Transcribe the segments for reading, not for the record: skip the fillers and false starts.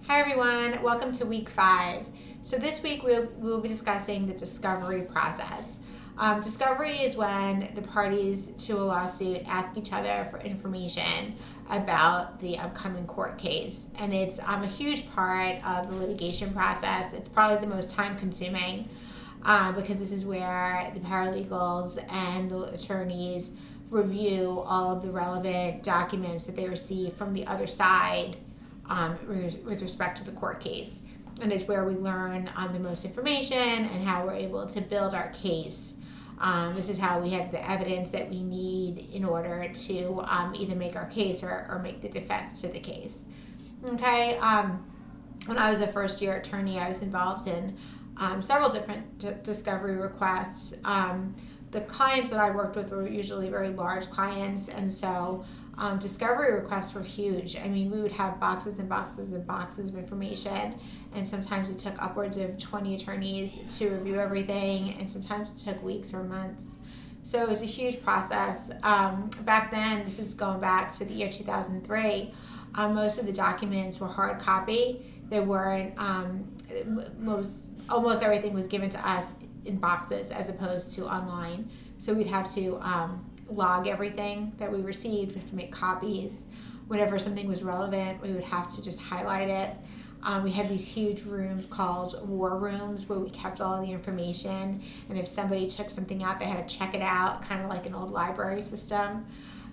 Hi everyone, welcome to week 5. So this week we'll be discussing the discovery process. Discovery is when the parties to a lawsuit ask each other for information about the upcoming court case. And it's a huge part of the litigation process. It's probably the most time consuming because this is where the paralegals and the attorneys review all of the relevant documents that they receive from the other side with respect to the court case. And it's where we learn the most information and how we're able to build our case. This is how we have the evidence that we need in order to either make our case or make the defense to the case. Okay. When I was a first year attorney, I was involved in several different discovery requests. The clients that I worked with were usually very large clients, and so discovery requests were huge. I mean, we would have boxes and boxes and boxes of information, and sometimes it took upwards of 20 attorneys to review everything, and sometimes it took weeks or months. So it was a huge process. Back then, this is going back to the year 2003, most of the documents were hard copy. They weren't, almost everything was given to us in boxes as opposed to online. So we'd have to log everything that we received. We have to make copies. Whenever something was relevant, we would have to just highlight it. We had these huge rooms called war rooms where we kept all the information, and if somebody took something out, they had to check it out, kind of like an old library system.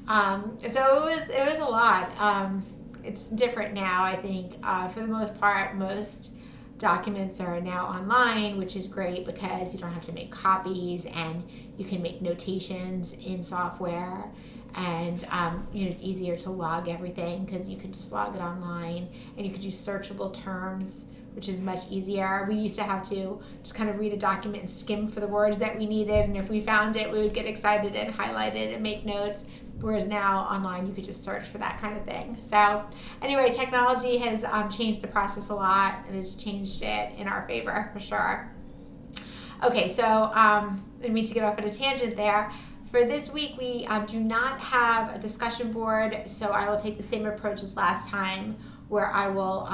So it was a lot. It's different now, I think. For the most part, most documents are now online, which is great because you don't have to make copies and you can make notations in software, and it's easier to log everything because you can just log it online, and you could use searchable terms, which is much easier. We used to have to just kind of read a document and skim for the words that we needed, and if we found it, we would get excited and highlight it and make notes. Whereas now online, you could just search for that kind of thing. So anyway, technology has changed the process a lot, and it's changed it in our favor for sure. Okay, so I didn't mean to get off at a tangent there. For this week, we do not have a discussion board, so I will take the same approach as last time, where I will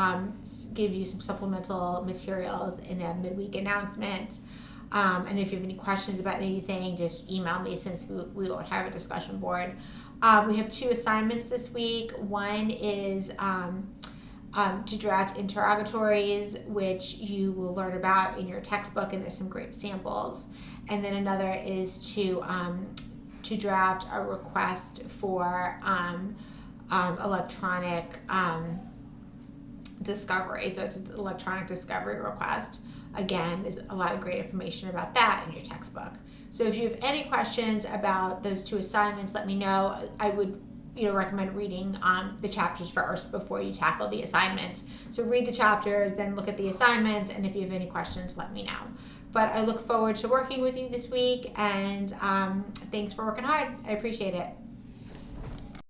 give you some supplemental materials in a midweek announcement. And if you have any questions about anything, just email me since we won't have a discussion board. We have 2 assignments this week. One is to draft interrogatories, which you will learn about in your textbook, and there's some great samples. And then another is to draft a request for electronic discovery. So it's an electronic discovery request. Again, there's a lot of great information about that in your textbook. So if you have any questions about those 2 assignments, let me know. I would recommend reading the chapters first before you tackle the assignments. So read the chapters, then look at the assignments, and if you have any questions, let me know. But I look forward to working with you this week, and thanks for working hard. I appreciate it.